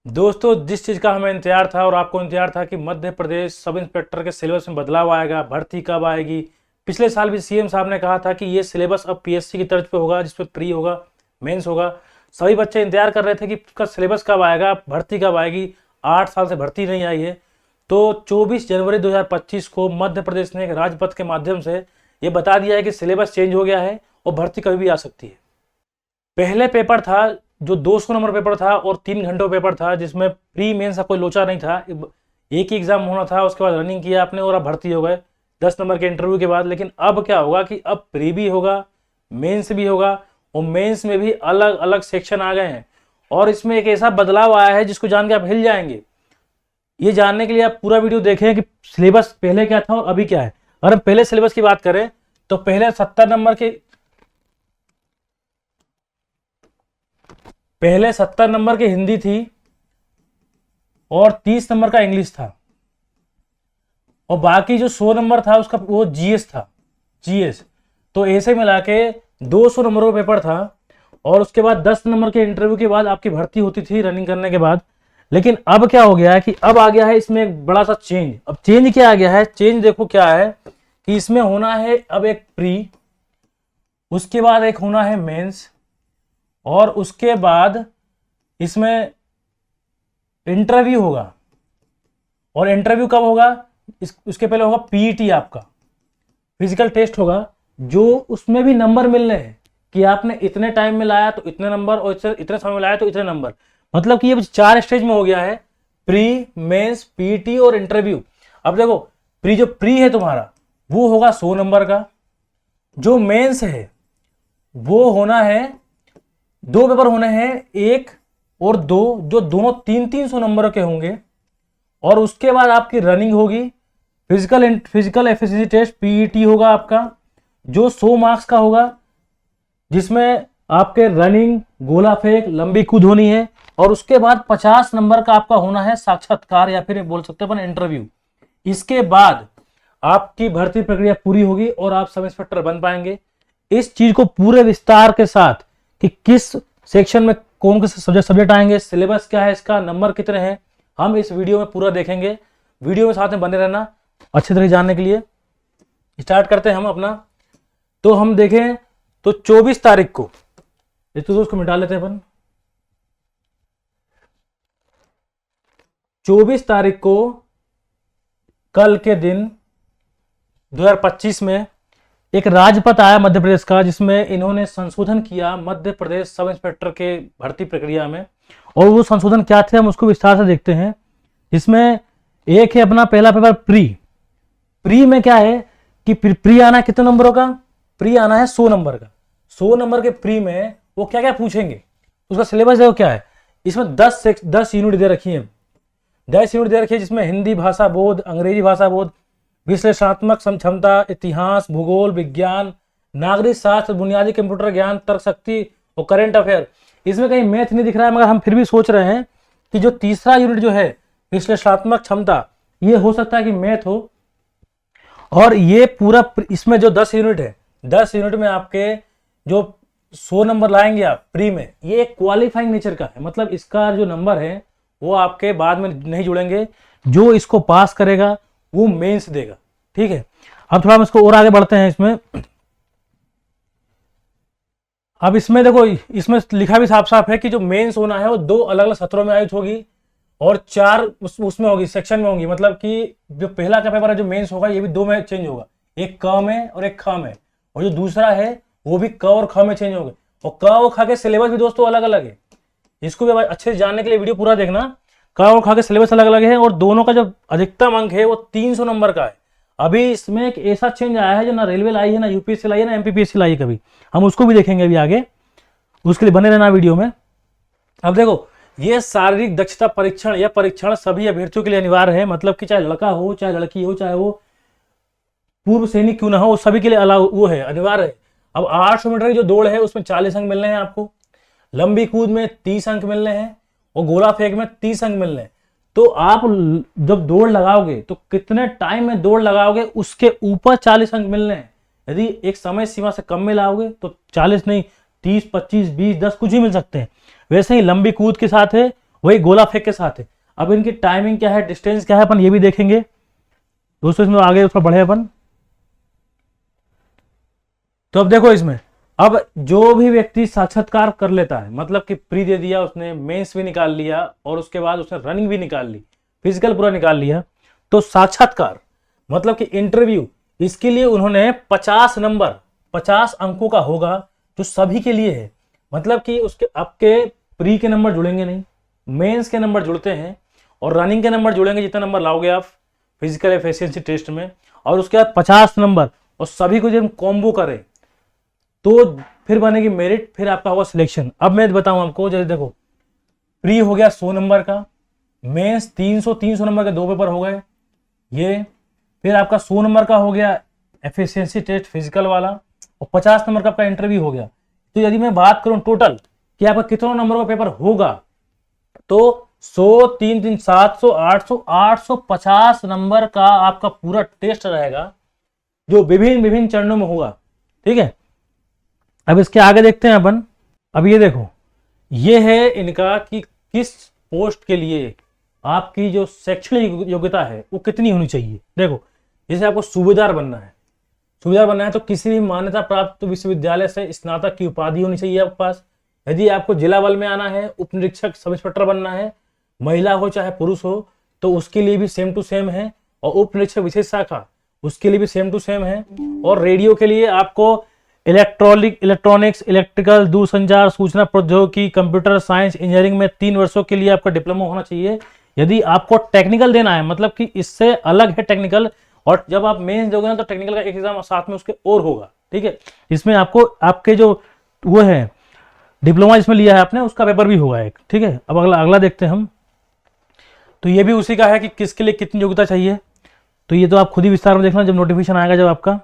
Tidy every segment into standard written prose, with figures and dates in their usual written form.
दोस्तों, जिस चीज़ का हमें इंतजार था और आपको इंतजार था कि मध्य प्रदेश सब इंस्पेक्टर के सिलेबस में बदलाव आएगा, भर्ती कब आएगी। पिछले साल भी सीएम साहब ने कहा था कि ये सिलेबस अब पीएससी की तर्ज पे होगा, जिसपे प्री होगा, मेंस होगा। सभी बच्चे इंतजार कर रहे थे कि इसका सिलेबस कब आएगा, भर्ती कब आएगी। 8 साल से भर्ती नहीं आई है। तो 24 जनवरी 2025 को मध्य प्रदेश ने एक राजपत्र के माध्यम से ये बता दिया है कि सिलेबस चेंज हो गया है और भर्ती कभी भी आ सकती है। पहले पेपर था जो 200 नंबर पेपर था और 3 घंटों पेपर था, जिसमें प्री मेंस का कोई लोचा नहीं था। एक ही एग्जाम होना था, उसके बाद रनिंग किया आपने और आप भर्ती हो गए 10 नंबर के इंटरव्यू के बाद। लेकिन अब क्या होगा कि अब प्री भी होगा, मेंस भी होगा, और मेंस में भी अलग अलग सेक्शन आ गए हैं। और इसमें एक ऐसा बदलाव आया है जिसको जान के आप हिल जाएंगे। ये जानने के लिए आप पूरा वीडियो देखें कि सिलेबस पहले क्या था और अभी क्या है। अगर हम पहले सिलेबस की बात करें तो पहले 70 नंबर की हिंदी थी और 30 नंबर का इंग्लिश था, और बाकी जो 100 नंबर था उसका वो जीएस था, जीएस। तो ऐसे मिला के 200 नंबरों का पेपर था, और उसके बाद 10 नंबर के इंटरव्यू के बाद आपकी भर्ती होती थी रनिंग करने के बाद। लेकिन अब क्या हो गया है कि अब आ गया है इसमें एक बड़ा सा चेंज। अब चेंज क्या आ गया है, चेंज देखो क्या है कि इसमें होना है अब एक प्री, उसके बाद एक होना है मेंस, और उसके बाद इसमें इंटरव्यू होगा। और इंटरव्यू कब होगा, उसके पहले होगा पीईटी, आपका फिजिकल टेस्ट होगा, जो उसमें भी नंबर मिलने हैं कि आपने इतने टाइम में लाया तो इतने नंबर, और इतने समय में लाया तो इतने नंबर। मतलब कि ये 4 स्टेज में हो गया है, प्री, मेंस, पीईटी और इंटरव्यू। अब देखो, जो प्री है तुम्हारा वो होगा 100 नंबर का, जो मेंस है वो होना है, 2 पेपर होने हैं, 1 और 2, जो दोनों 300 नंबर के होंगे। और उसके बाद आपकी रनिंग होगी, फिजिकल एफिशिएंसी टेस्ट पीईटी होगा आपका, जो 100 मार्क्स का होगा, जिसमें आपके रनिंग, गोला फेंक, लंबी कूद होनी है। और उसके बाद 50 नंबर का आपका होना है साक्षात्कार, या फिर बोल सकते हैं अपन इंटरव्यू। इसके बाद आपकी भर्ती प्रक्रिया पूरी होगी और आप सब इंस्पेक्टर बन पाएंगे। इस चीज को पूरे विस्तार के साथ कि किस सेक्शन में कौन से सब्जेक्ट आएंगे, सिलेबस क्या है, इसका नंबर कितने हैं, हम इस वीडियो में पूरा देखेंगे। वीडियो में साथ में बने रहना अच्छी तरह जानने के लिए। स्टार्ट करते हैं हम अपना। तो हम देखें तो 24 तारीख को, ये तो उसको मिटा लेते हैं अपन। 24 तारीख को कल के दिन 2025 में एक राजपत्र आया मध्य प्रदेश का, जिसमें इन्होंने संशोधन किया मध्य प्रदेश सब इंस्पेक्टर के भर्ती प्रक्रिया में। और वो संशोधन क्या थे हम उसको विस्तार से देखते हैं। इसमें एक है अपना पहला पेपर प्री में क्या है कि प्री आना है कितने नंबरों का, प्री आना है 100 नंबर का। 100 नंबर के प्री में वो क्या क्या पूछेंगे, उसका सिलेबस देखो क्या है। इसमें 10 यूनिट दे रखी है, 10 यूनिट दे रखी है, जिसमें हिंदी भाषा बोध, अंग्रेजी भाषा बोध, विश्लेषणात्मक क्षमता, इतिहास, भूगोल, विज्ञान, नागरिक शास्त्र, बुनियादी कंप्यूटर ज्ञान, तर्क शक्ति और करंट अफेयर। इसमें कहीं मैथ नहीं दिख रहा है, मगर हम फिर भी सोच रहे हैं कि जो तीसरा यूनिट जो है विश्लेषणात्मक क्षमता, ये हो सकता है कि मैथ हो। और ये पूरा इसमें जो 10 यूनिट है, 10 यूनिट में आपके जो 100 नंबर लाएंगे आप प्री में, ये एक क्वालिफाइंग नेचर का है। मतलब इसका जो नंबर है वो आपके बाद में नहीं जुड़ेंगे, जो इसको पास करेगा वो मेंस देगा। ठीक है, अब थोड़ा हम इसको और आगे बढ़ते हैं। इसमें अब इसमें देखो, इसमें लिखा भी साफ साफ है कि जो मेंस होना है वो 2 अलग अलग सत्रों में आयोजित होगी, और 4 उसमें होगी, सेक्शन में होंगी। मतलब कि जो पहला का पेपर है जो मेंस होगा, ये भी 2 में चेंज होगा, एक क में और एक ख में। और जो दूसरा है वो भी क और ख में चेंज होगा। और क और ख के सिलेबस भी दोस्तों अलग अलग है। इसको भी अच्छे से जानने के लिए वीडियो पूरा देखना। क और ख के सिलेबस अलग अलग है, और दोनों का जो अधिकतम अंक है वो 300 नंबर का है। अभी इसमें एक ऐसा चेंज आया है जो ना रेलवे लाई है, ना यूपीएससी लाई है, ना एमपीपीएससी लाई है कभी। हम उसको भी देखेंगे अभी आगे, उसके लिए बने रहना वीडियो में। अब देखो, ये शारीरिक दक्षता परीक्षण, यह परीक्षण सभी अभ्यर्थियों के लिए अनिवार्य है। मतलब कि चाहे लड़का हो, चाहे लड़की हो, चाहे वो पूर्व सैनिक क्यों ना हो, सभी के लिए अलाउ वो है, अनिवार्य है। अब 800 मीटर की जो दौड़ है उसमें 40 अंक मिलने हैं आपको, लंबी कूद में 30 अंक मिलने हैं, और गोला फेंक में 30 अंक मिलने हैं। तो आप जब दौड़ लगाओगे तो कितने टाइम में दौड़ लगाओगे उसके ऊपर 40 अंक मिलने हैं। यदि एक समय सीमा से कम में लाओगे तो 40 नहीं, 30, 25, 20, 10 कुछ ही मिल सकते हैं। वैसे ही लंबी कूद के साथ है, वही गोला फेंक के साथ है। अब इनकी टाइमिंग क्या है, डिस्टेंस क्या है, अपन ये भी देखेंगे दोस्तों। इसमें आगे उसमें बढ़े अपन, तो अब देखो इसमें, अब जो भी व्यक्ति साक्षात्कार कर लेता है, मतलब कि प्री दे दिया उसने, मेंस भी निकाल लिया और उसके बाद उसने रनिंग भी निकाल ली, फिजिकल पूरा निकाल लिया, तो साक्षात्कार मतलब कि इंटरव्यू, इसके लिए उन्होंने 50 नंबर 50 अंकों का होगा, जो सभी के लिए है। मतलब कि उसके आपके प्री के नंबर जुड़ेंगे नहीं, मेंस के नंबर जुड़ते हैं और रनिंग के नंबर जुड़ेंगे, जितना नंबर लाओगे आप फिजिकल एफिशिएंसी टेस्ट में, और उसके बाद 50 नंबर, और सभी को जब हम कॉम्बो करें तो फिर बनेगी मेरिट, फिर आपका होगा सिलेक्शन। अब मैं बताऊं आपको, जैसे देखो प्री हो गया 100 नंबर का, मेंस 300 नंबर के 2 पेपर हो गए ये, फिर आपका 100 नंबर का हो गया एफिशिएंसी टेस्ट फिजिकल वाला, और 50 नंबर का आपका इंटरव्यू हो गया। तो यदि मैं बात करूं टोटल कि आपका कितना नंबर का पेपर होगा, तो 100 3 3 700 800 850 नंबर का आपका पूरा टेस्ट रहेगा, जो विभिन्न विभिन्न चरणों में होगा। ठीक है, अब इसके आगे देखते हैं अपन। अब ये देखो, ये है इनका कि किस पोस्ट के लिए आपकी जो शैक्षणिक योग्यता है वो कितनी होनी चाहिए। देखो, जैसे आपको सूबेदार बनना है, सूबेदार बनना है तो किसी भी मान्यता प्राप्त विश्वविद्यालय से स्नातक की उपाधि होनी चाहिए आपके पास। यदि आपको जिला बल में आना है, उप निरीक्षक सब इंस्पेक्टर बनना है, महिला हो चाहे पुरुष हो, तो उसके लिए भी सेम टू सेम है, और उप निरीक्षक विशेष शाखा उसके लिए भी सेम टू सेम है। और रेडियो के लिए आपको इलेक्ट्रॉनिक्स, इलेक्ट्रिकल, दूरसंचार, सूचना प्रौद्योगिकी, कंप्यूटर साइंस, इंजीनियरिंग में 3 वर्षों के लिए आपका डिप्लोमा होना चाहिए। यदि आपको टेक्निकल देना है, मतलब कि इससे अलग है टेक्निकल, और जब आप मेंस दोगे ना तो टेक्निकल का एक एग्जाम साथ में उसके और होगा। ठीक है, इसमें आपको आपके जो वो है डिप्लोमा इसमें लिया है आपने, उसका पेपर भी होगा एक। ठीक है, अब अगला देखते हैं हम। तो ये भी उसी का है कि किसके लिए कितनी योग्यता चाहिए, तो ये तो आप खुद ही विस्तार में देखना जब नोटिफिकेशन आएगा जब आपका।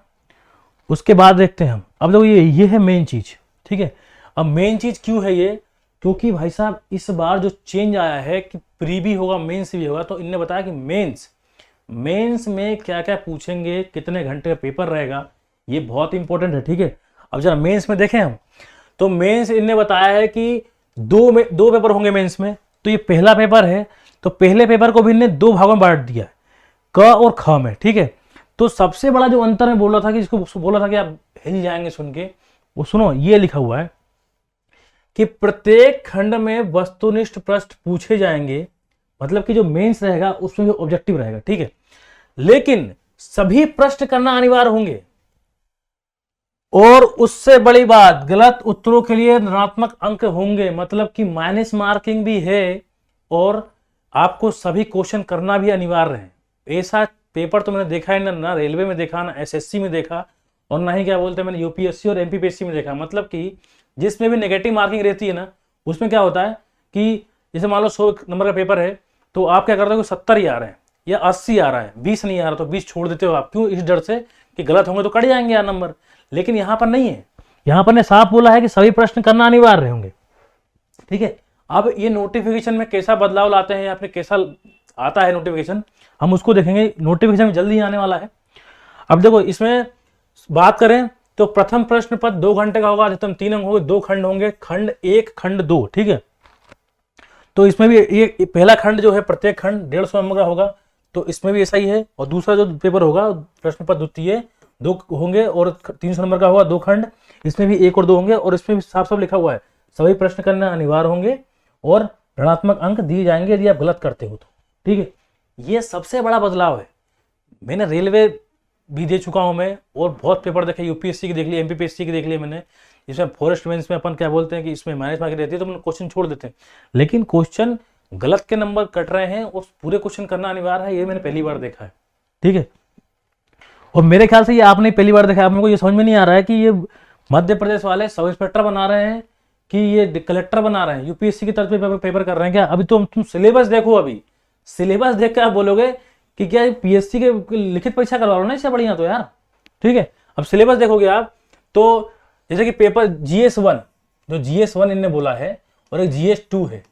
उसके बाद देखते हैं हम। अब देखो ये है मेन चीज। ठीक है, अब मेन चीज क्यों है ये, क्योंकि भाई साहब इस बार जो चेंज आया है कि प्री भी होगा मेंस भी होगा, तो इनने बताया कि मेंस में क्या क्या पूछेंगे, कितने घंटे का पेपर रहेगा, ये बहुत इंपॉर्टेंट है। ठीक है, अब जरा मेंस में देखें हम, तो मेंस इनने बताया है कि दो पेपर होंगे मेंस में। तो ये पहला पेपर है, तो पहले पेपर को भी इनने 2 भागों में बांट दिया है, क और ख में। ठीक है, तो सबसे बड़ा जो अंतर मैं बोला था कि इसको बोला था कि आप हिल जाएंगे सुन के, वो सुनो, ये लिखा हुआ है कि प्रत्येक खंड में वस्तुनिष्ठ प्रश्न पूछे जाएंगे, मतलब कि जो मेंस रहेगा उसमें भी ऑब्जेक्टिव रहेगा। ठीक है, लेकिन सभी प्रश्न करना अनिवार्य होंगे, और उससे बड़ी बात, गलत उत्तरों के लिए ऋणात्मक अंक होंगे, मतलब कि माइनस मार्किंग भी है, और आपको सभी क्वेश्चन करना भी अनिवार्य है। ऐसा पेपर तो मैंने देखा है ना रेलवे में देखा, ना एसएससी में देखा, और ना ही क्या बोलते हैं मैंने यूपीएससी और एमपीपीएससी में देखा। मतलब कि जिसमें भी नेगेटिव मार्किंग रहती है ना, उसमें क्या होता है कि जैसे मान लो 100 नंबर का पेपर है, तो आप क्या करते हो, 70 ही आ रहे हैं या 80 आ रहा है, 20 नहीं आ रहा, तो 20 छोड़ देते हो आप। क्यों? इस डर से कि गलत होंगे तो कट जाएंगे यार नंबर। लेकिन यहाँ पर नहीं है, यहाँ पर ने साफ बोला है कि सभी प्रश्न करना अनिवार्य होंगे। ठीक है, अब ये नोटिफिकेशन में कैसा बदलाव लाते हैं या फिर कैसा आता है नोटिफिकेशन, हम उसको देखेंगे। नोटिफिकेशन जल्दी आने वाला है। अब देखो, इसमें बात करें तो प्रथम प्रश्न पत्र 2 घंटे का होगा, अधिकतम 3 अंक होंगे, 2 खंड होंगे, खंड 1 खंड 2। ठीक है, तो इसमें भी ये पहला खंड जो है प्रत्येक खंड 150 नंबर का होगा, तो इसमें भी ऐसा ही है। और दूसरा जो पेपर होगा प्रश्न पत्र द्वितीय 2 होंगे और 300 नंबर का होगा, 2 खंड, इसमें भी 1 और 2 होंगे, और इसमें भी साफ साफ लिखा हुआ है सभी प्रश्न करना अनिवार्य होंगे और ऋणात्मक अंक दिए जाएंगे यदि आप गलत करते हो तो। ठीक है, ये सबसे बड़ा बदलाव है। मैंने रेलवे भी दे चुका हूं मैं, और बहुत पेपर देखे, यूपीएससी की देख ली, एमपीपीएससी की देख ली मैंने, जिसमें फॉरेस्ट मेंस में अपन क्या बोलते हैं कि इसमें माइनस मार्किंग रहती है, तो अपन क्वेश्चन छोड़ देते हैं। लेकिन क्वेश्चन गलत के नंबर कट रहे हैं और पूरे क्वेश्चन करना अनिवार्य है, ये मैंने पहली बार देखा है। ठीक है, और मेरे ख्याल से ये आपने पहली बार देखा है। आपको ये समझ में नहीं आ रहा है कि ये मध्य प्रदेश वाले सब इंस्पेक्टर बना रहे हैं कि ये कलेक्टर बना रहे हैं, यूपीएससी की तरफ से पेपर कर रहे हैं क्या? अभी तो तुम सिलेबस देखो, अभी सिलेबस देख के आप बोलोगे कि क्या पीएससी के लिखित परीक्षा करवा लो ना इससे बढ़िया तो यार। ठीक है, अब सिलेबस देखोगे आप तो जैसे कि पेपर GS1, जो GS1 इनने बोला है, और एक GS2 है,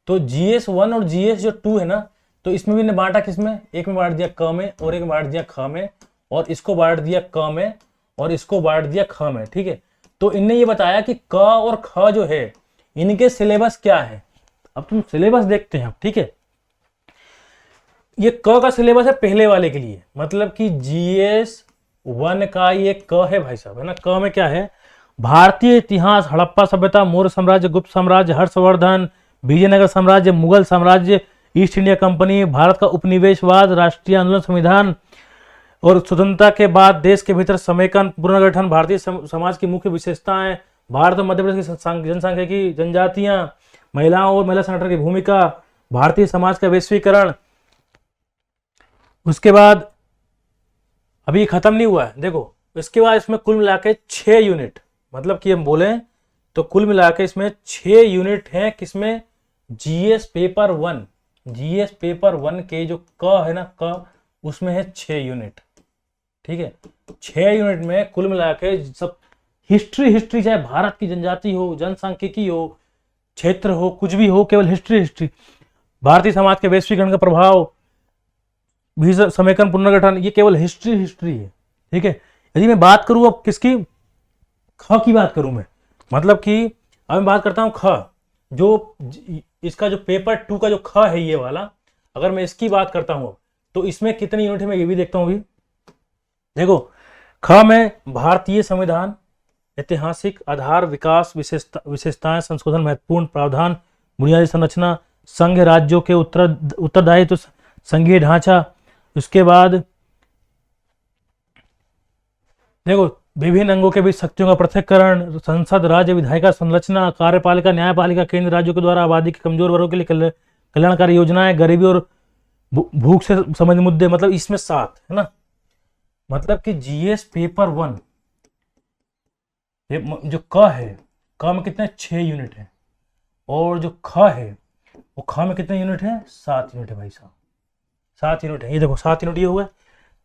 तो GS1 और GS2 है ना, तो इसमें भी इन्हें बांटा किसमें, एक में बांट दिया क में, और एक में बांट दिया ख में, और इसको बांट दिया क में, और इसको बांट दिया ख में। ठीक है, तो इनने ये बताया कि क और ख जो है इनके सिलेबस क्या है। अब तुम सिलेबस देखते हैं, अब ठीक है। ये क का सिलेबस है पहले वाले के लिए, मतलब कि जीएस 1 का ये क है भाई साहब, है ना। क में क्या है, भारतीय इतिहास, हड़प्पा सभ्यता, मौर्य साम्राज्य, गुप्त साम्राज्य, हर्षवर्धन, विजयनगर साम्राज्य, मुगल साम्राज्य, ईस्ट इंडिया कंपनी, भारत का उपनिवेशवाद, राष्ट्रीय आंदोलन, संविधान और स्वतंत्रता के बाद देश के भीतर समेकन, पुनर्गठन, भारतीय समाज की मुख्य विशेषताएं, भारत और मध्य प्रदेश की जनसंख्या की, जनजातियां, महिलाओं और महिला संगठन की भूमिका, भारतीय समाज का वैश्वीकरण। उसके बाद अभी खत्म नहीं हुआ है, देखो इसके बाद इसमें कुल मिला के 6 यूनिट, मतलब कि हम बोले तो कुल मिला के इसमें 6 यूनिट हैं, किसमें, जीएस पेपर 1, जीएस पेपर 1 के जो क है ना, क उसमें है 6 यूनिट, ठीक है। 6 यूनिट में कुल मिला के सब हिस्ट्री, चाहे भारत की जनजाति हो, जनसांख्यिकी हो, क्षेत्र हो, कुछ भी हो, केवल हिस्ट्री, भारतीय समाज के वैश्वीकरण का प्रभाव, भी समेकन, पुनर्गठन, ये केवल हिस्ट्री है, ठीक है। यदि मैं बात करूं अब किसकी, ख की बात करूं मैं, मतलब कि अब मैं बात करता हूं ख, जो इसका जो पेपर 2 का जो ख है ये वाला, अगर मैं इसकी बात करता हूं तो इसमें कितनी यूनिट है मैं ये भी देखता हूं अभी। देखो ख में भारतीय संविधान, ऐतिहासिक आधार, विकास, विशेषताएं, संशोधन, महत्वपूर्ण प्रावधान, बुनियादी संरचना, संघ राज्यों के उत्तरदायित्व, संघीय ढांचा। उसके बाद देखो विभिन्न अंगों के बीच शक्तियों का पृथक्करण, संसद, राज्य, विधायिका संरचना, कार्यपालिका, न्यायपालिका, केंद्र राज्यों के द्वारा आबादी के कमजोर वर्गों के लिए कल्याणकारी योजनाएं, गरीबी और भूख से संबंधित मुद्दे, मतलब इसमें 7 है ना। मतलब कि जीएस पेपर 1 जो क है, क में कितने 6 यूनिट है, और जो ख है वो ख में कितने यूनिट है, 7 यूनिट है भाई साहब, 7 यूनिट है। ये देखो 7 यूनिट ये हुआ।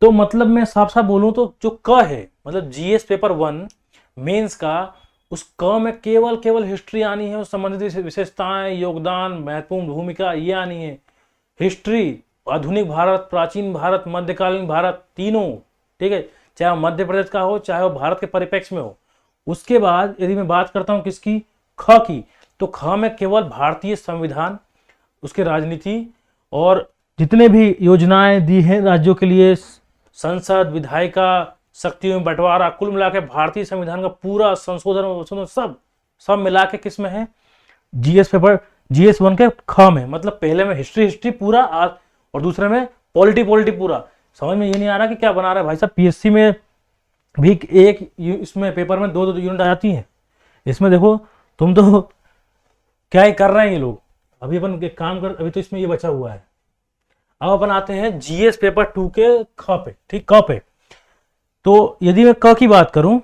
तो मतलब मैं साफ साफ बोलूं तो जो क है, मतलब जीएस पेपर 1 मेंस का, उस क में केवल हिस्ट्री आनी है, उस संबंधित विशेषताएं, योगदान, महत्वपूर्ण भूमिका, ये आनी है। हिस्ट्री, आधुनिक भारत, प्राचीन भारत, मध्यकालीन भारत, तीनों, ठीक है, चाहे वो मध्य प्रदेश का हो, चाहे वो भारत के परिप्रेक्ष्य में हो। उसके बाद यदि मैं बात करता हूं किसकी, ख की, तो ख में केवल भारतीय संविधान, उसके राजनीति और जितने भी योजनाएं दी हैं राज्यों के लिए, संसद, विधायिका, शक्तियों में बंटवारा, कुल मिला के भारतीय संविधान का पूरा संशोधन सब मिला के किस में है, जीएस पेपर जीएस 1 के ख में। मतलब पहले में हिस्ट्री पूरा और दूसरे में पॉलिटी पूरा। समझ में ये नहीं आ रहा कि क्या बना रहा है भाई साहब। पीएससी में भी एक इसमें पेपर में 2 यूनिट आ जाती हैं। इसमें देखो तुम तो क्या ही कर रहे हैं ये लोग। अभी अपन एक काम कर, अभी तो इसमें ये बचा हुआ है। अब अपन आते हैं जीएस पेपर 2 के ख पे, ठीक, क पे। तो यदि मैं क की बात करूं,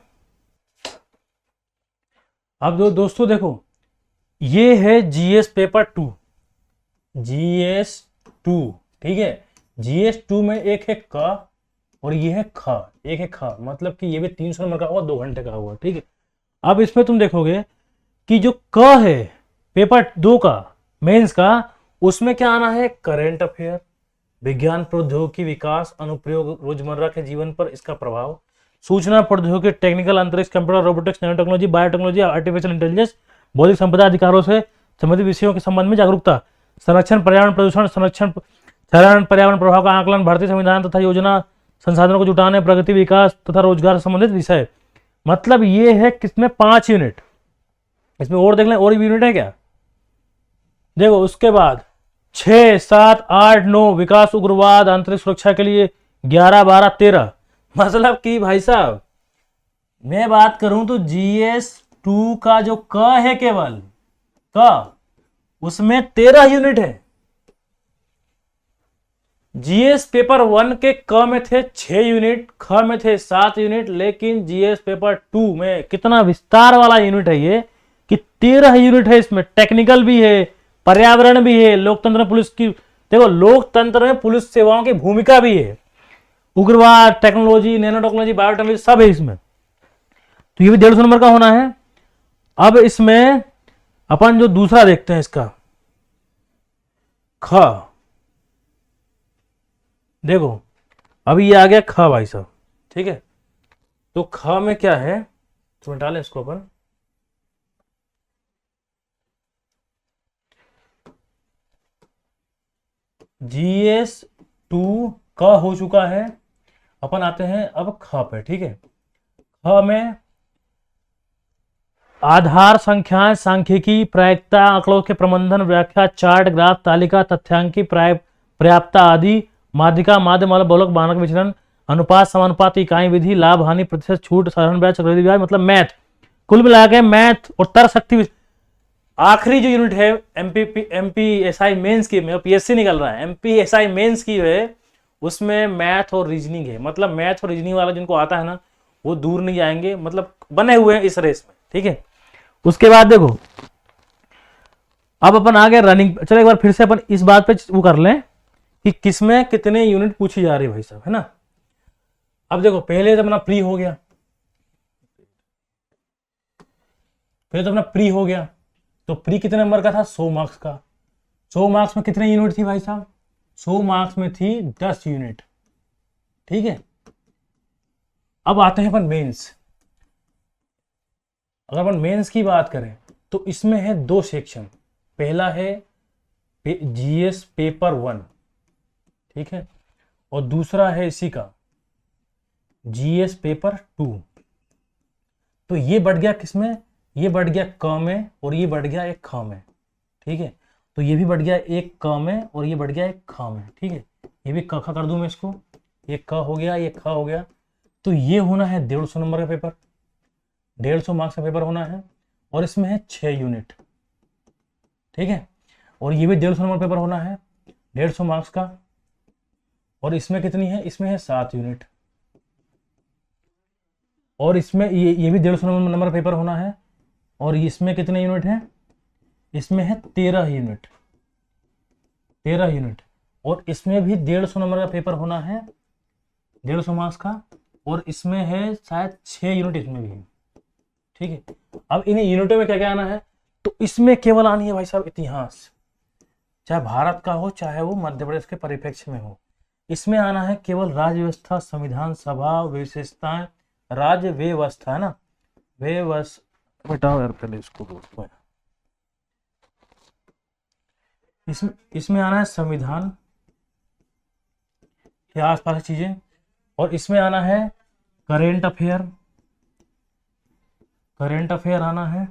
अब दोस्तों देखो ये है जीएस पेपर 2, जीएस 2, ठीक है। जीएस 2 में एक है क और ये है ख, एक है ख, मतलब कि ये भी 300 नंबर का हुआ, 2 घंटे का हुआ, ठीक है। अब इसमें तुम देखोगे कि जो क है पेपर 2 का मेंस का, उसमें क्या आना है, करंट अफेयर, विज्ञान प्रौद्योगिकी विकास, अनुप्रयोग, रोजमर्रा के जीवन पर इसका प्रभाव, सूचना प्रौद्योगिकी, टेक्निकल, अंतरिक्ष, computer, robotics, nano technology, biotechnology, artificial intelligence, बौद्धिक संपदा अधिकारों से संबंधित विषयों के संबंध में जागरूकता, संरक्षण, पर्यावरण प्रदूषण, संरक्षण, पर्यावरण प्रभाव का आकलन, भारतीय संविधान तथा योजना, संसाधनों को जुटाने, प्रगति, विकास तथा रोजगार से संबंधित विषय। मतलब ये है किसमें 5 यूनिट। इसमें और देख लें और भी यूनिट है क्या, देखो उसके बाद 6, 7, 8, 9 विकास, उग्रवाद, आंतरिक सुरक्षा के लिए 11, 12, 13। मतलब कि भाई साहब मैं बात करूं तो जीएस 2 का जो क है केवल क, उसमें 13 यूनिट है। जीएस पेपर 1 के क में थे 6 यूनिट, ख में थे 7 यूनिट, लेकिन जीएस पेपर 2 में कितना विस्तार वाला यूनिट है ये कि 13 यूनिट है। इसमें टेक्निकल भी है, पर्यावरण भी है, लोकतंत्र पुलिस की, देखो लोकतंत्र में पुलिस सेवाओं की भूमिका भी है, उग्रवाद, टेक्नोलॉजी, नैनो टेक्नोलॉजी, बायोटेक्नोलॉजी सब है इसमें। तो ये भी 150 नंबर का होना है। अब इसमें अपन जो दूसरा देखते हैं इसका ख, देखो अभी ये आ गया ख भाई साहब, ठीक है। तो ख में क्या है, तो डालें इसको अपन, GS 2 क हो चुका है। अपन आते हैं अब ख पे, ठीक है। ख में आधार, संख्याएं, सांख्यिकी, प्रायिकता, आंकड़ों के प्रबंधन, व्याख्या, चार्ट, ग्राफ, तालिका, तथ्यांकी, पर्याप्तता आदि, माध्यिका, माध्य, मानक, बहुलक, मानक विचलन, अनुपात, समानुपात, इकाई विधि, लाभ, हानि, प्रतिशत, छूट, साधारण ब्याज, चक्रवृद्धि ब्याज, मतलब मैथ। कुल मिला के मैथ और तर्क शक्ति। आखिरी जो यूनिट है MPSI मेंस की, PSC निकल रहा है, MPSI मेंस की है, उसमें मैथ और रीजनिंग है। मतलब मैथ और रीजनिंग वाला जिनको आता है ना, वो दूर नहीं जाएंगे, मतलब बने हुए हैं इस रेस में, ठीक है। उसके बाद देखो, अब अपन आ गए रनिंग। चलो एक बार फिर से अपन इस बात पे वो कर लें कि किसमें कितने यूनिट पूछी जा रही है भाई साहब, है ना। अब देखो, पहले तो अपना प्री हो गया, तो प्री कितने नंबर का था? 100 मार्क्स का। 100 मार्क्स में कितने यूनिट थी भाई साहब? 100 मार्क्स में थी 10 यूनिट, ठीक है। अब आते हैं अपन मेंस। अगर अपन मेंस की बात करें तो इसमें है 2 सेक्शन। पहला है GS पेपर 1, ठीक है, और दूसरा है इसी का GS पेपर 2। तो ये बढ़ गया किसमें? ये बढ़ गया क में, और ये बढ़ गया एक ख में, ठीक है। तो ये भी बढ़ गया एक क में, और ये बढ़ गया एक ख में, ठीक है। ये भी क ख कर दूं मैं इसको, ये क हो गया, ये ख हो गया। तो ये होना है 150 नंबर का पेपर, 150 मार्क्स का पेपर होना है, और इसमें है 6 यूनिट, ठीक है। और ये भी 150 नंबर पेपर होना है, 150 मार्क्स का, और इसमें कितनी है? इसमें है 7 यूनिट, और इसमें ये भी 150 नंबर पेपर होना है, और इसमें कितने यूनिट हैं? इसमें है 13 यूनिट, 13 यूनिट, और इसमें भी 150 नंबर का पेपर होना है, 150 मार्क्स का, और इसमें है शायद 6 यूनिट इसमें भी है, ठीक है। अब इन यूनिटों में क्या क्या आना है? तो इसमें केवल आनी है भाई साहब इतिहास, चाहे भारत का हो चाहे वो मध्य प्रदेश के परिप्रेक्ष्य में हो। इसमें आना है केवल राज्य व्यवस्था, संविधान सभा, विशेषताएं, राज्य व्यवस्था, है ना, व्यवस्था। बेटाओ यार पहले इसको दोस्तों, इसमें आना है संविधान के आसपास की चीजें, और इसमें आना है करेंट अफेयर, आना है।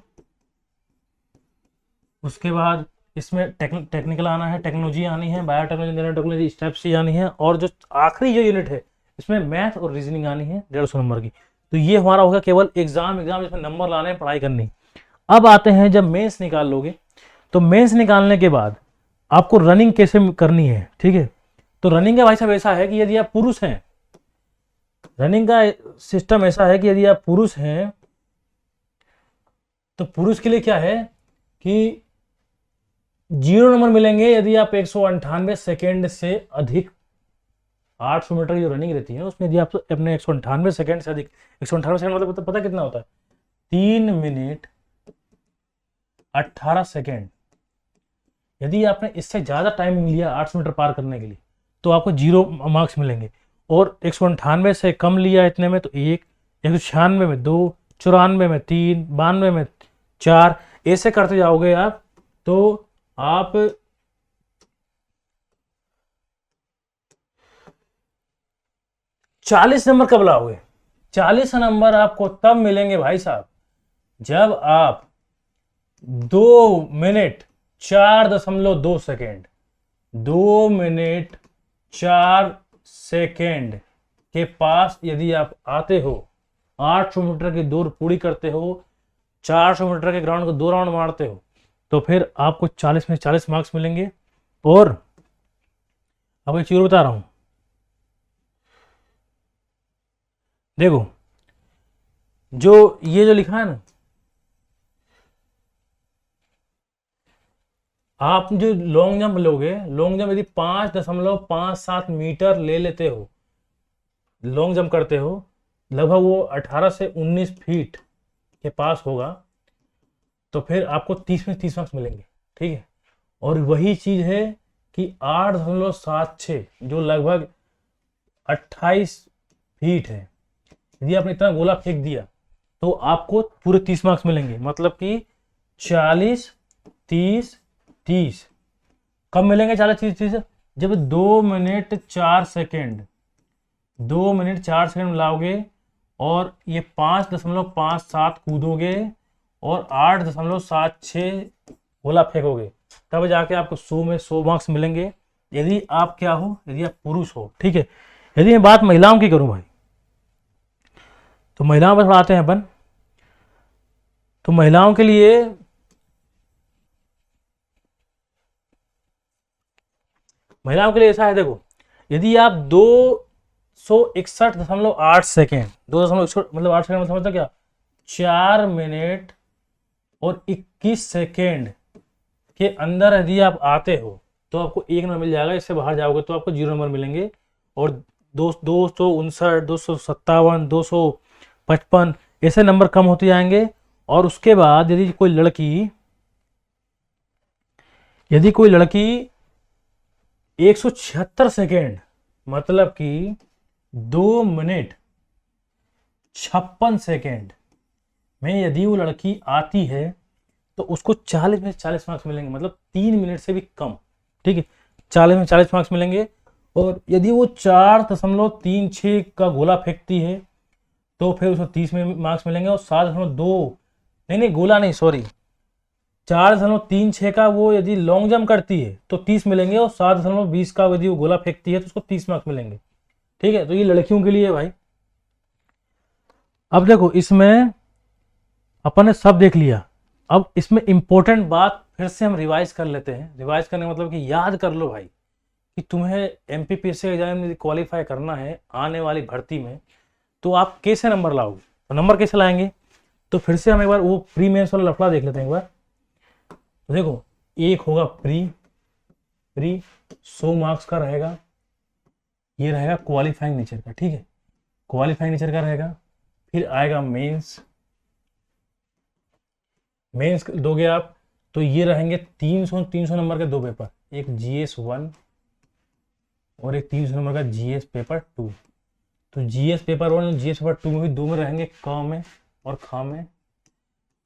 उसके बाद इसमें टेक्निकल आना है, टेक्नोलॉजी आनी है, बायोटेक्नोलॉजी, नैनो टेक्नोलॉजी, स्टेप्स आनी है, और जो आखिरी जो यूनिट है इसमें मैथ और रीजनिंग आनी है 150 नंबर की। तो ये हमारा होगा केवल एग्जाम जिसमें नंबर लाने, पढ़ाई करनी। अब आते हैं जब मेंस निकाल लोगे, तो मेंस निकालने के बाद आपको रनिंग कैसे करनी है, ठीक है। तो रनिंग का भाई साहब ऐसा है कि यदि आप पुरुष हैं, रनिंग का सिस्टम ऐसा है कि यदि आप पुरुष हैं तो पुरुष के लिए क्या है कि 0 नंबर मिलेंगे यदि आप 198 सेकेंड से अधिक, 800 मीटर की जो रनिंग रहती है उसमें यदि आप अपने 198 सेकेंड से अधिक, 198 सेकेंड मतलब पता कितना होता है? 3 मिनट 18 सेकेंड। यदि आपने इससे ज्यादा टाइमिंग लिया 800 मीटर पार करने के लिए तो आपको 0 मार्क्स मिलेंगे, और 198 से कम लिया इतने में तो 1, 196 में 2, 94 में 3, 92 में 4, ऐसे करते जाओगे आप तो आप 40 नंबर कब लाओगे? 40 नंबर आपको तब मिलेंगे भाई साहब जब आप 2 मिनट 4.2 सेकेंड, 2 मिनट 4 सेकेंड के पास यदि आप आते हो, 800 मीटर की दौड़ पूरी करते हो, 400 मीटर के ग्राउंड को 2 राउंड मारते हो, तो फिर आपको 40 में 40 मार्क्स मिलेंगे। और अब एक चीज बता रहा हूं, देखो जो ये जो लिखा है ना, आप जो लॉन्ग जंप लोगे, लॉन्ग जंप यदि 5.57 मीटर ले लेते हो, लॉन्ग जंप करते हो, लगभग वो 18 से 19 फीट के पास होगा, तो फिर आपको 30 में 30 मार्क्स मिलेंगे, ठीक है। और वही चीज है कि 8.76 जो लगभग 28 फीट है, यदि आपने इतना गोला फेंक दिया तो आपको पूरे 30 मार्क्स मिलेंगे। मतलब कि 40, 30, 30 कब मिलेंगे? 40, 30, 30 जब 2 मिनट 4 सेकेंड 2 मिनट 4 सेकेंड लाओगे और ये 5.57 कूदोगे और 8.76 गोला फेंकोगे, तब जाके आपको 100 में 100 मार्क्स मिलेंगे, यदि आप क्या हो, यदि आप पुरुष हो। ठीक है, यदि मैं बात महिलाओं की करूं भाई, तो महिलाओं पर आते हैं अपन। तो महिलाओं के लिए ऐसा है, देखो, यदि आप 261.8 सेकेंड 2.61 मतलब 8 सेकेंड मतलब समझता क्या, 4 मिनट और 21 सेकेंड के अंदर यदि आप आते हो तो आपको 1 नंबर मिल जाएगा। इससे बाहर जाओगे तो आपको 0 नंबर मिलेंगे। और 259, 257, 255 ऐसे नंबर कम होते जाएंगे। और उसके बाद यदि कोई लड़की 176 सेकेंड मतलब कि 2 मिनट 56 सेकेंड में यदि वो लड़की आती है तो उसको 40 में 40 मार्क्स मिलेंगे, मतलब 3 मिनट से भी कम। ठीक है, 40 में 40 मार्क्स मिलेंगे। और यदि वो 4.36 का गोला फेंकती है तो फिर उसको 30 में मार्क्स मिलेंगे। और 7.2 नहीं गोला नहीं, सॉरी, 4.36 का वो यदि लॉन्ग जंप करती है तो 30 मिलेंगे। और 7.20 का यदि वो गोला फेंकती है तो उसको 30 मार्क्स मिलेंगे। ठीक है, तो ये लड़कियों के लिए है भाई। अब देखो, इसमें अपन ने सब देख लिया। अब इसमें इंपॉर्टेंट बात फिर से हम रिवाइज कर लेते हैं। रिवाइज करने का मतलब कि याद कर लो भाई कि तुम्हें एमपीपीएससी एग्जाम में क्वालिफाई करना है आने वाली भर्ती में, तो आप कैसे नंबर लाओगे, तो नंबर कैसे लाएंगे। तो फिर से हम एक बार वो प्री मेंस वाला लफड़ा देख लेते हैं एक बार। तो देखो, एक होगा प्री 100 मार्क्स का रहेगा, ये रहेगा क्वालिफाइंग नेचर का। ठीक है, क्वालिफाइंग नेचर का रहेगा। फिर आएगा मेंस दोगे आप तो ये रहेंगे 300 नंबर के 2 पेपर, एक GS 1 और एक 300 नंबर का GS पेपर 2। तो GS पेपर 1 और GS पेपर 2 में भी 2 में रहेंगे क में और ख में।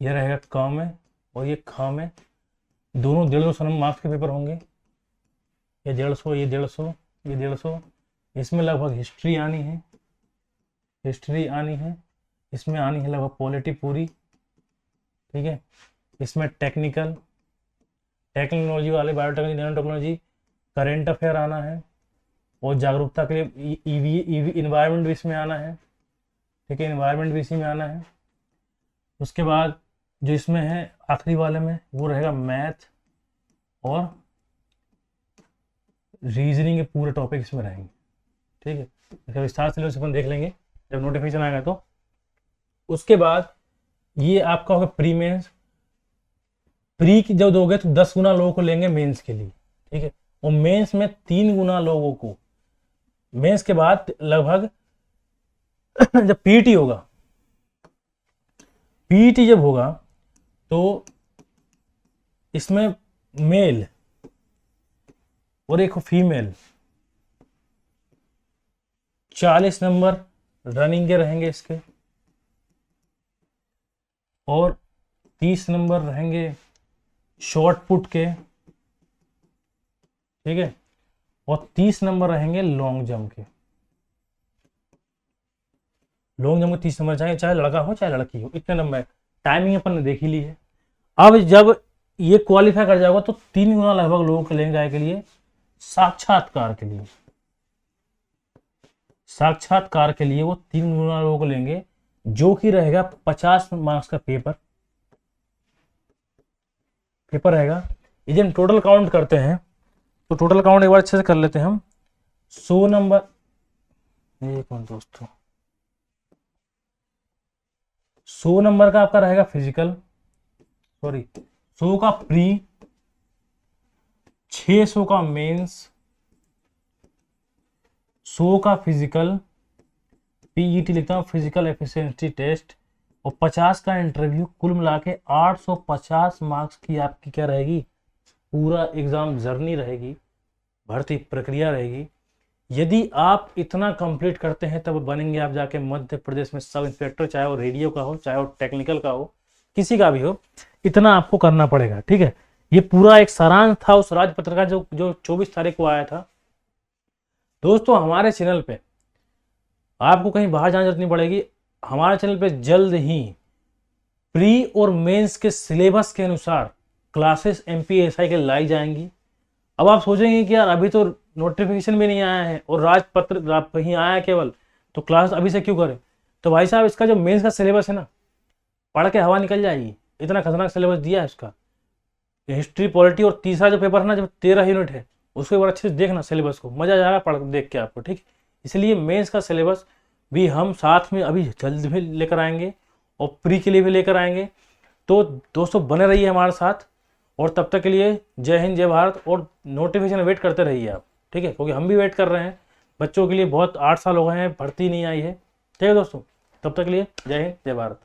यह रहेगा क में और ये ख में। दोनों 150 मार्क्स के पेपर होंगे। ये 150, ये 150, ये 150। इसमें लगभग हिस्ट्री आनी है, इसमें आनी है लगभग पॉलिटी पूरी। ठीक है, इसमें टेक्नोलॉजी वाले, biotechnology, nano technology, current affair आना है। और जागरूकता के लिए ईवी इन्वायरमेंट भी इसमें आना है। ठीक है, इन्वायरमेंट भी इसी में आना है। उसके बाद जो इसमें है आखिरी वाले में वो रहेगा मैथ और रीजनिंग के पूरे टॉपिक इसमें रहेंगे। ठीक है, इसका विस्तार से अपन देख लेंगे जब नोटिफिकेशन आएगा। तो उसके बाद ये आपका होगा प्री मेंस। प्री की जब दोगे तो 10 गुना लोगों को लेंगे मेंस के लिए। ठीक है, और मेंस में 3 गुना लोगों को। मेंस के बाद लगभग जब पीटी जब होगा तो इसमें मेल और एक फीमेल 40 नंबर रनिंग के रहेंगे इसके, और 30 नंबर रहेंगे शॉर्ट पुट के। ठीक है, और 30 नंबर रहेंगे लॉन्ग जंप के। लॉन्ग जंप में 30 नंबर, चाहे लड़का हो चाहे लड़की हो, इतने नंबर। टाइमिंग अपन ने देख ही ली है। अब जब ये क्वालिफाई कर जाएगा तो 3 गुना लगभग लोगों को लेंगे के लिए साक्षात्कार के लिए वो 3 गुना लोगों को लेंगे, जो कि रहेगा 50 मार्क्स का पेपर रहेगा। यदि हम टोटल काउंट करते हैं तो टोटल काउंट एक बार अच्छे से कर लेते हैं हम। 100 नंबर, एक मिनट दोस्तों, 100 नंबर का आपका रहेगा 100 का प्री, 600 का मेंस, 100 का फिजिकल, पीईटी लिखता हूँ, फिजिकल एफिशिएंसी टेस्ट, और 50 का इंटरव्यू। कुल मिला के 850 मार्क्स की आपकी क्या रहेगी, पूरा एग्जाम जर्नी रहेगी, भर्ती प्रक्रिया रहेगी। यदि आप इतना कंप्लीट करते हैं तब बनेंगे आप जाके मध्य प्रदेश में सब इंस्पेक्टर, चाहे वो रेडियो का हो चाहे वो टेक्निकल का हो, किसी का भी हो, इतना आपको करना पड़ेगा। ठीक है, ये पूरा एक सारांश था उस राजपत्र का जो 24 तारीख को आया था। दोस्तों हमारे चैनल पे आपको कहीं बाहर जाने की जरूरत नहीं पड़ेगी। हमारे चैनल पे जल्द ही प्री और मेंस के सिलेबस के अनुसार क्लासेस एमपीएसआई के लाई जाएंगी। अब आप सोचेंगे कि यार अभी तो नोटिफिकेशन भी नहीं आया है और राजपत्र कहीं आया है केवल, तो क्लास अभी से क्यों करें? तो भाई साहब इसका जो मेंस का सिलेबस है ना, पढ़ के हवा निकल जाएगी, इतना खतरनाक सिलेबस दिया है उसका। हिस्ट्री पॉलिटी और तीसरा जो पेपर है ना, जो 13 यूनिट है, उसको एक बार अच्छे से देखना सिलेबस को, मजा आ जाएगा पढ़ देख के आपको, ठीक। इसलिए मेंस का सिलेबस भी हम साथ में अभी जल्द में लेकर आएंगे और प्री के लिए भी लेकर आएंगे। तो दोस्तों बने रहिए हमारे साथ, और तब तक के लिए जय हिंद जय भारत, और नोटिफिकेशन वेट करते रहिए आप, ठीक है, क्योंकि हम भी वेट कर रहे हैं। बच्चों के लिए बहुत 8 साल हो गए हैं, भर्ती नहीं आई है, ठीक है दोस्तों। तब तक के लिए जय हिंद जय भारत।